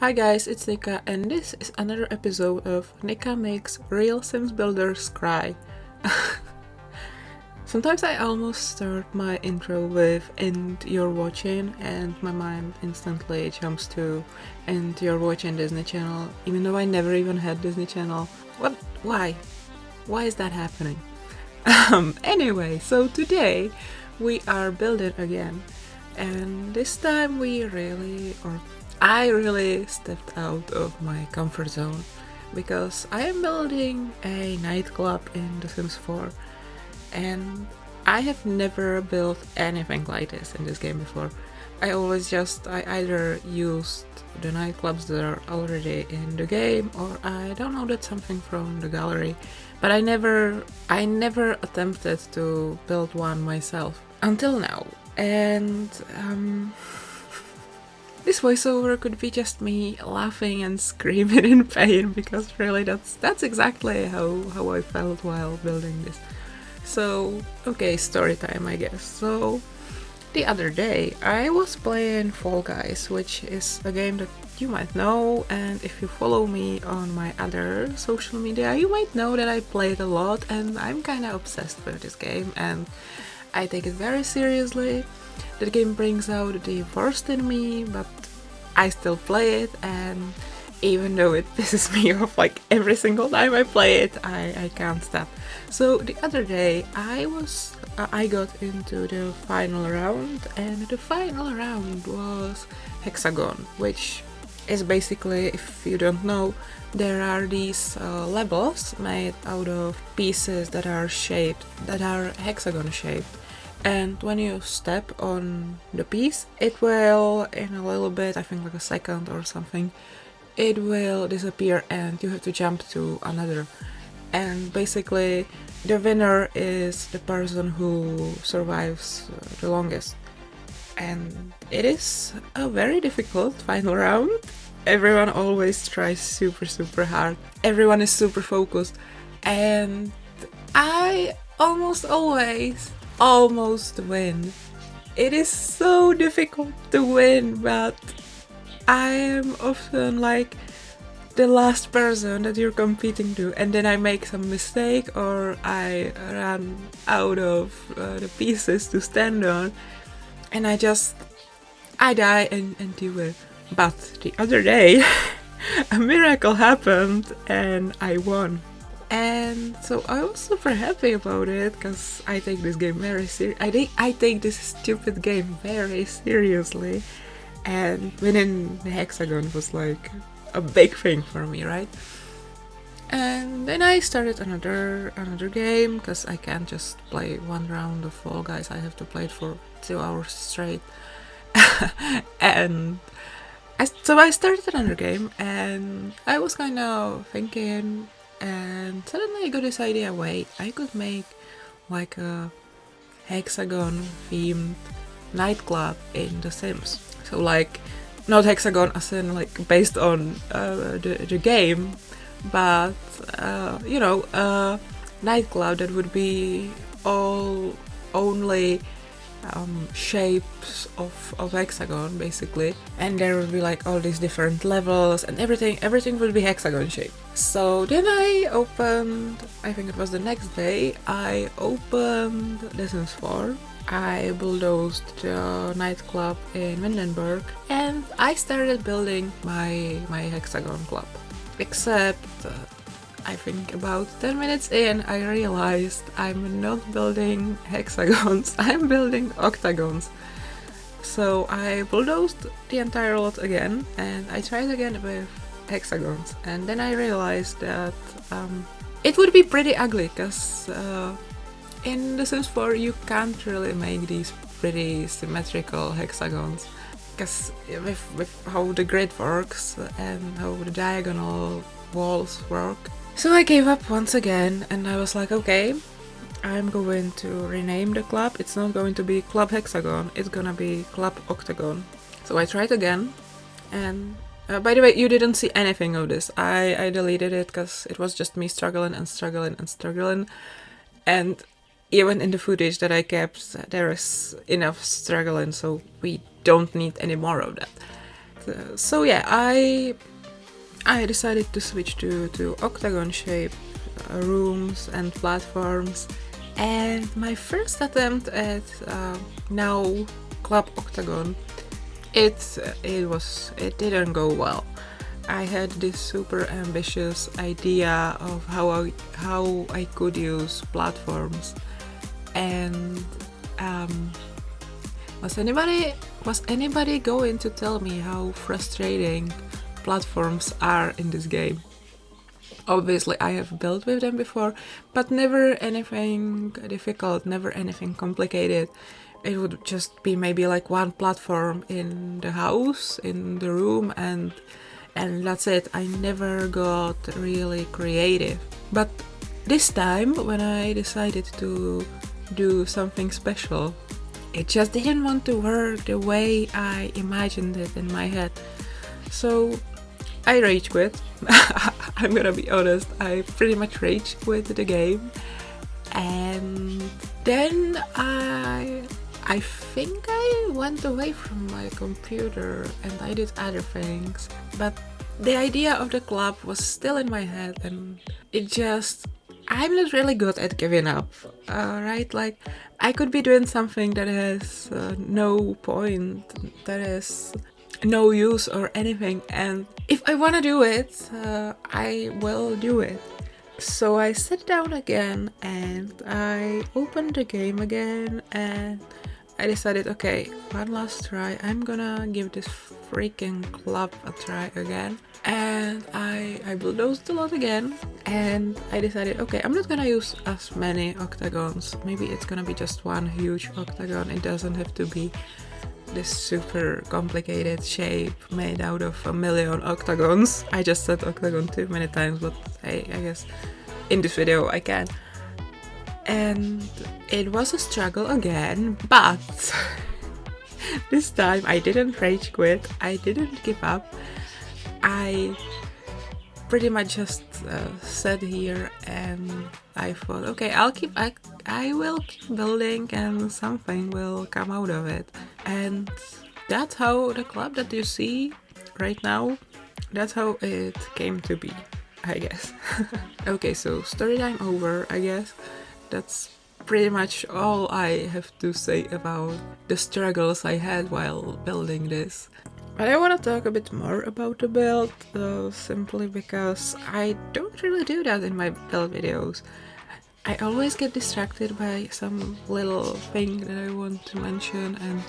Hi guys, it's Nika and this is another episode of Nika Makes Real Sims Builders Cry. Sometimes I almost start my intro with "and you're watching" and my mind instantly jumps to "and you're watching Disney Channel", even though I never even had Disney Channel. What? Why? Why is that happening? Anyway, so today we are building again, and this time I really stepped out of my comfort zone because I am building a nightclub in The Sims 4, and I have never built anything like this in this game before. I either used the nightclubs that are already in the game, or I downloaded something from the gallery, but I never attempted to build one myself until now. And this voiceover could be just me laughing and screaming in pain, because really that's exactly how I felt while building this. So, okay, story time, I guess. So, the other day I was playing Fall Guys, which is a game that you might know, and if you follow me on my other social media, you might know that I play it a lot, and I'm kinda obsessed with this game, and I take it very seriously. The game brings out the worst in me, but I still play it, and even though it pisses me off like every single time I play it, I can't stop. So the other day I got into the final round, and the final round was Hexagon, which is basically, if you don't know, there are these levels made out of pieces that are hexagon shaped. And when you step on the piece, it will, in a little bit, I think like a second or something, it will disappear and you have to jump to another. And basically, the winner is the person who survives the longest. And it is a very difficult final round. Everyone always tries super hard. Everyone is super focused. And I almost win. It is so difficult to win, but I am often like the last person that you're competing to, and then I make some mistake or I run out of the pieces to stand on, and I die and you win. But the other day a miracle happened and I won. And so I was super happy about it, because I take this game very seriously. I take this stupid game very seriously, and winning the hexagon was like a big thing for me, right? And then I started another game, because I can't just play one round of Fall Guys. I have to play it for 2 hours straight. And so I started another game, and I was kind of thinking, and suddenly I got this idea, wait, I could make like a hexagon themed nightclub in The Sims. So like, not hexagon as in like based on the game, but a nightclub that would be all only shapes of hexagon, basically, and there would be like all these different levels, and everything would be hexagon shaped. So then I think it was the next day, I opened The Sims 4. I bulldozed the nightclub in Windenburg, and I started building my hexagon club. Except I think about 10 minutes in, I realized I'm not building hexagons, I'm building octagons. So I bulldozed the entire lot again, and I tried again with hexagons. And then I realized that it would be pretty ugly, because in The Sims 4 you can't really make these pretty symmetrical hexagons, because with how the grid works and how the diagonal walls work. So I gave up once again, and I was like, okay, I'm going to rename the club. It's not going to be Club Hexagon, it's gonna be Club Octagon. So I tried again, and by the way, you didn't see anything of this. I deleted it because it was just me struggling, and even in the footage that I kept, there is enough struggling, so we don't need any more of that. so yeah, I decided to switch to octagon shape rooms and platforms, and my first attempt at now Club Octagon, it didn't go well. I had this super ambitious idea of how I could use platforms, and was anybody going to tell me how frustrating platforms are in this game? Obviously, I have built with them before, but never anything difficult, never anything complicated. It would just be maybe like one platform in the house, in the room, and that's it. I never got really creative. But this time, when I decided to do something special, it just didn't want to work the way I imagined it in my head. So I rage quit. I'm gonna be honest, I pretty much rage quit the game. And then I think I went away from my computer and I did other things. But the idea of the club was still in my head, and I'm not really good at giving up, right? Like, I could be doing something that has no point, that has no use or anything, and if I want to do it, I will do it. So I sat down again and I opened the game again, and I decided, okay, one last try, I'm gonna give this freaking club a try again. And I bulldozed a lot again, and I decided, okay, I'm not gonna use as many octagons. Maybe it's gonna be just one huge octagon. It doesn't have to be this super complicated shape made out of a million octagons. I just said octagon too many times, but hey, I guess in this video I can. And it was a struggle again, but this time I didn't rage quit, I didn't give up. I pretty much just sat here and I thought, okay, I will keep building and something will come out of it. And that's how the club that you see right now, that's how it came to be, I guess. Okay, so story time over, I guess. That's pretty much all I have to say about the struggles I had while building this. But I want to talk a bit more about the build, simply because I don't really do that in my build videos. I always get distracted by some little thing that I want to mention, and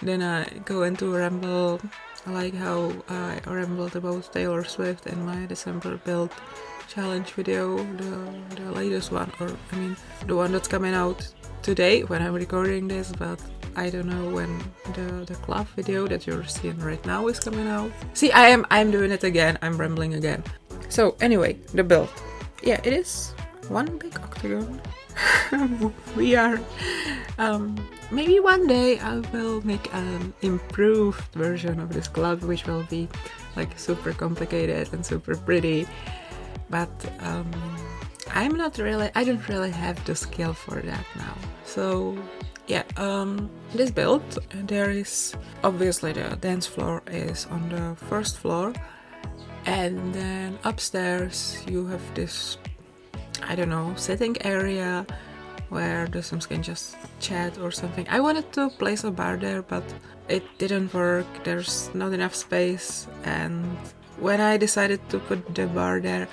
then I go into a ramble, like how I rambled about Taylor Swift in my December build challenge video, the latest one, or I mean the one that's coming out today when I'm recording this, but I don't know when the club video that you're seeing right now is coming out. See, I'm doing it again, I'm rambling again. So anyway, the build. Yeah, it is one big octagon. We are maybe one day I will make an improved version of this club, which will be like super complicated and super pretty. But I don't really have the skill for that now. So yeah, this build, there is obviously the dance floor is on the first floor, and then upstairs you have this, I don't know, sitting area where the Sims can just chat or something. I wanted to place a bar there, but it didn't work. There's not enough space, and when I decided to put the bar there,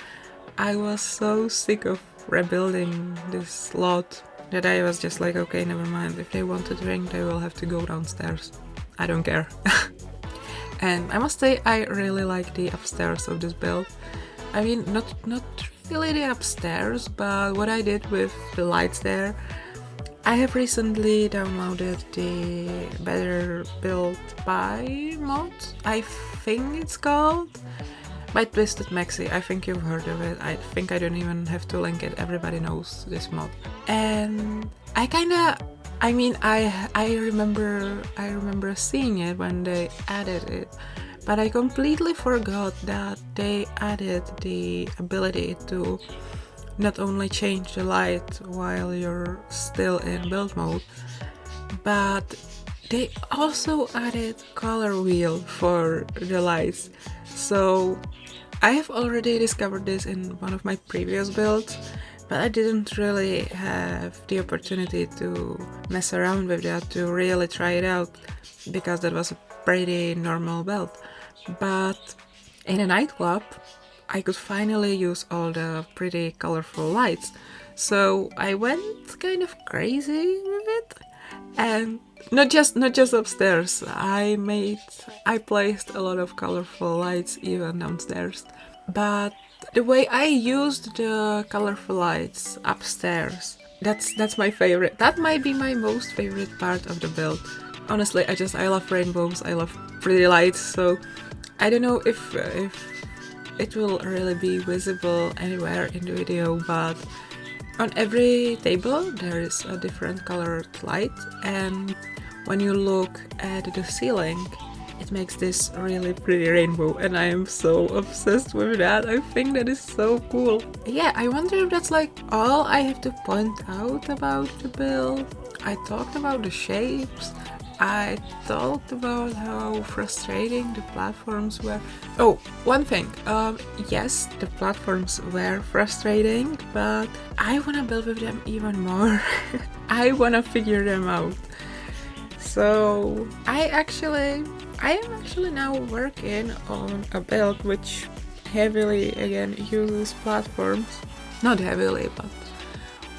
I was so sick of rebuilding this lot that I was just like, okay, never mind. If they want to drink, they will have to go downstairs. I don't care. And I must say, I really like the upstairs of this build. I mean, not really the upstairs, but what I did with the lights there. I have recently downloaded the Better Build By mod, I think it's called, by Twisted Maxi. I think you've heard of it. I think I don't even have to link it, everybody knows this mod. And I remember seeing it when they added it, but I completely forgot that they added the ability to not only change the light while you're still in build mode, but They also added color wheel for the lights. So I have already discovered this in one of my previous builds, but I didn't really have the opportunity to mess around with that, to really try it out, because that was a pretty normal build. But in a nightclub, I could finally use all the pretty colorful lights. So I went kind of crazy with it, and not just upstairs. I placed a lot of colorful lights even downstairs. But the way I used the colorful lights upstairs, that's my favorite. That might be my most favorite part of the build. Honestly, I love rainbows. I love pretty lights. So I don't know if it will really be visible anywhere in the video, but on every table there is a different colored light, and when you look at the ceiling, it makes this really pretty rainbow, and I am so obsessed with that. I think that is so cool. Yeah, I wonder if that's like all I have to point out about the build. I talked about the shapes. I talked about how frustrating the platforms were. Oh, one thing. Yes, the platforms were frustrating, but I wanna build with them even more. I wanna figure them out. So I am actually now working on a build which heavily again uses platforms. Not heavily, but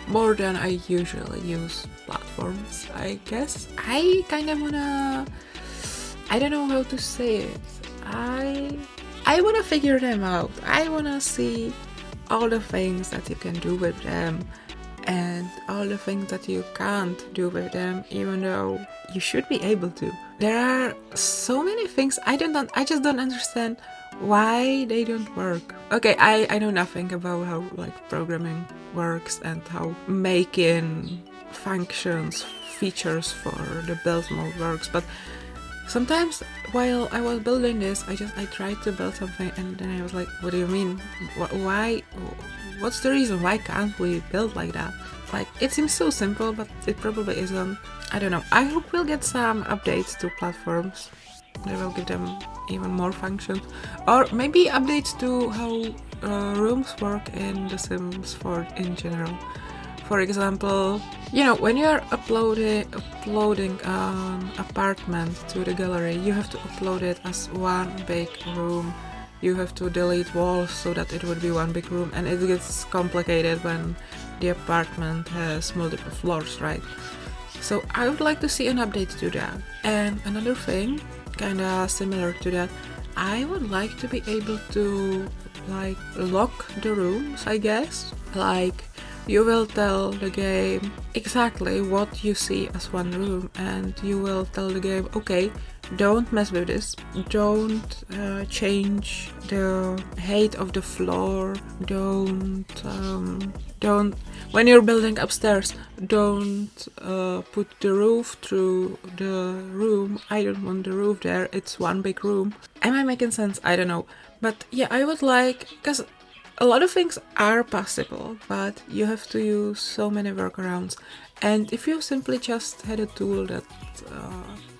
more than I usually use platforms, I guess. I kind of wanna... I don't know how to say it. I wanna figure them out. I wanna see all the things that you can do with them and all the things that you can't do with them, even though you should be able to. There are so many things I just don't understand why they don't work. Okay, I know nothing about how like programming works and how making functions, features for the build mode works, but sometimes while I was building this, I tried to build something and then I was like, what do you mean? Why? What's the reason? Why can't we build like that? Like, it seems so simple, but it probably isn't. I don't know. I hope we'll get some updates to platforms. They will give them even more functions. Or maybe updates to how rooms work in The Sims 4 in general. For example, you know, when you're uploading an apartment to the gallery, you have to upload it as one big room. You have to delete walls so that it would be one big room, and it gets complicated when the apartment has multiple floors, right? So I would like to see an update to that. And another thing, kinda similar to that, I would like to be able to like lock the rooms, I guess. Like, you will tell the game exactly what you see as one room, and you will tell the game, okay, don't mess with this, don't change the height of the floor, don't when you're building upstairs, don't put the roof through the room. I don't want the roof there, it's one big room. Am I making sense? I don't know. But yeah, I would like, because a lot of things are possible, but you have to use so many workarounds. And if you simply just had a tool that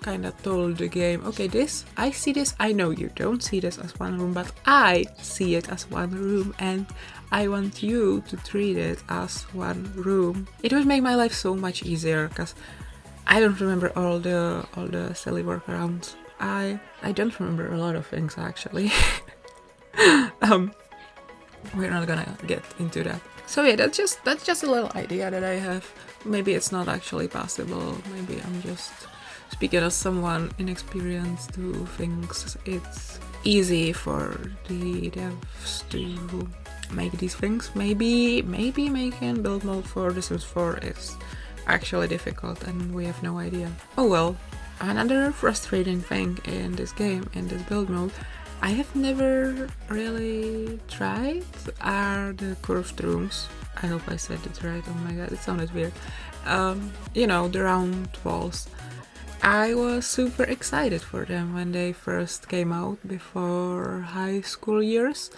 kind of told the game, okay, I see this, I know you don't see this as one room, but I see it as one room, and I want you to treat it as one room. It would make my life so much easier, because I don't remember all the silly workarounds. I don't remember a lot of things, actually. We're not gonna get into that. So yeah, that's just a little idea that I have. Maybe it's not actually possible. Maybe I'm just speaking as someone inexperienced who thinks it's easy for the devs to make these things. Maybe making build mode for The Sims 4 is actually difficult and we have no idea. Oh well. Another frustrating thing in this game, in this build mode, I have never really tried, are the curved rooms. I hope I said it right. Oh my god, it sounded weird. You know, the round walls. I was super excited for them when they first came out before high school years,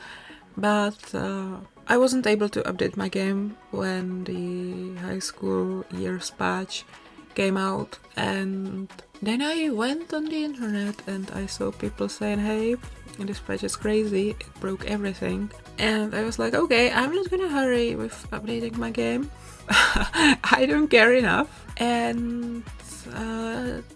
but I wasn't able to update my game when the high school years patch came out, and then I went on the internet and I saw people saying, hey, this patch is crazy, it broke everything. And I was like, okay, I'm not gonna hurry with updating my game. I don't care enough. And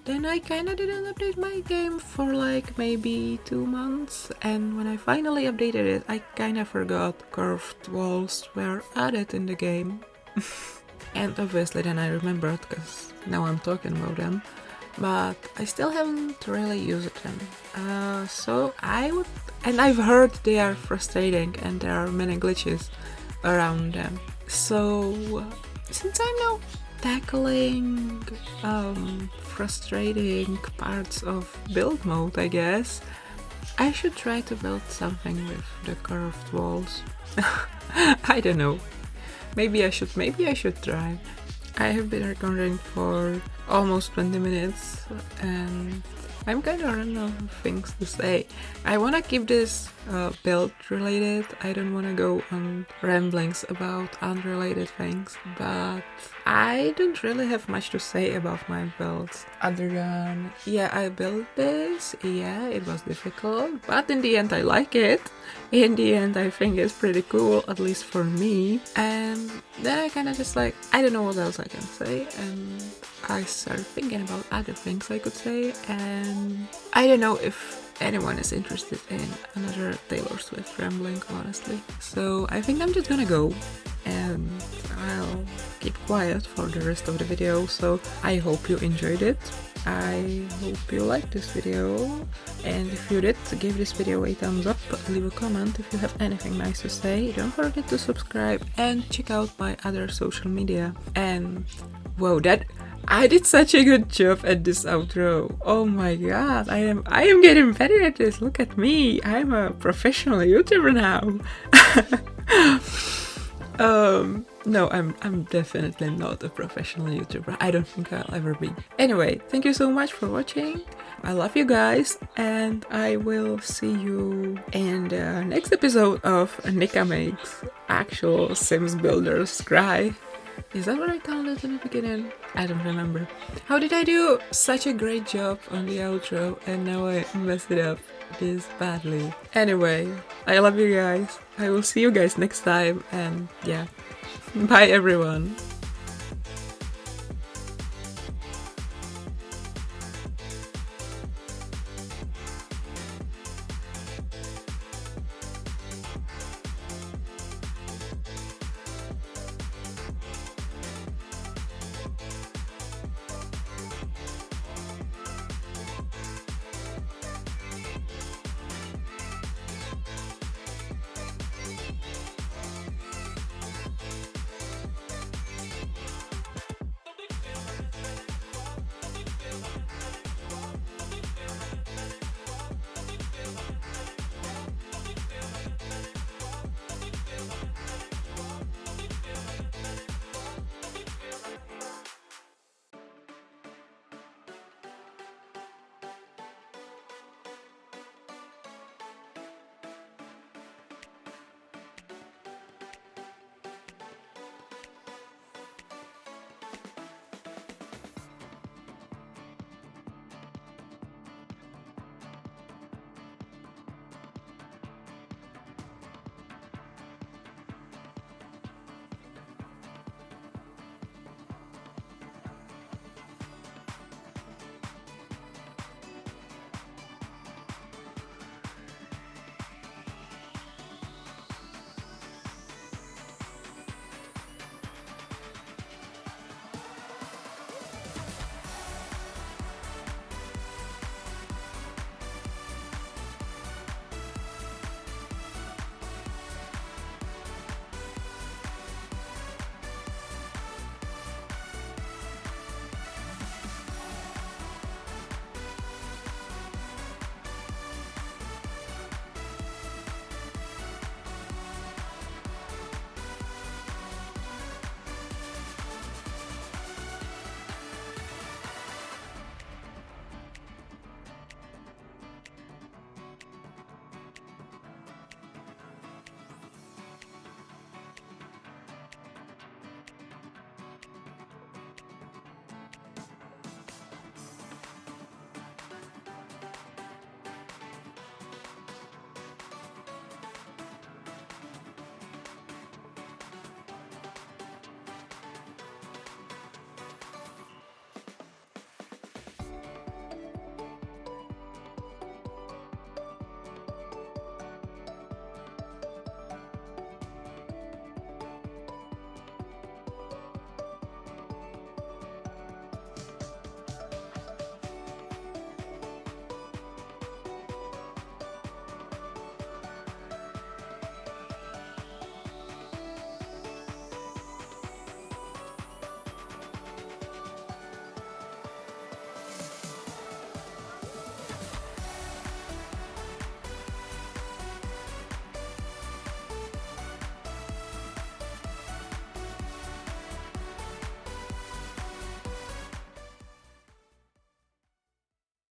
then I kinda didn't update my game for like maybe 2 months, and when I finally updated it, I kinda forgot curved walls were added in the game. And obviously then I remembered, because now I'm talking about them, but I still haven't really used them. So I would, and I've heard they are frustrating and there are many glitches around them. So since I'm now tackling frustrating parts of build mode, I guess I should try to build something with the curved walls. I don't know. Maybe I should try. I have been recording for almost 20 minutes and I'm kind of running out of things to say. I want to keep this build related. I don't want to go on ramblings about unrelated things, but I don't really have much to say about my builds other than, yeah, I built this, yeah, it was difficult, but in the end I like it. In the end I think it's pretty cool, at least for me. And then I kind of just like, I don't know what else I can say, and I started thinking about other things I could say, and I don't know if anyone is interested in another Taylor Swift rambling, honestly. So I think I'm just gonna go and I'll keep quiet for the rest of the video. So I hope you enjoyed it. I hope you liked this video, and if you did, give this video a thumbs up, leave a comment if you have anything nice to say, don't forget to subscribe and check out my other social media. And whoa, I did such a good job at this outro. Oh my god, I am getting better at this. Look at me, I'm a professional YouTuber now. No, I'm definitely not a professional YouTuber. I don't think I'll ever be. Anyway, thank you so much for watching. I love you guys, and I will see you in the next episode of Nika Makes Actual Sims Builders Cry. Is that what I called it in the beginning? I don't remember. How did I do such a great job on the outro and now I messed it up this badly? Anyway, I love you guys. I will see you guys next time, and yeah, bye everyone.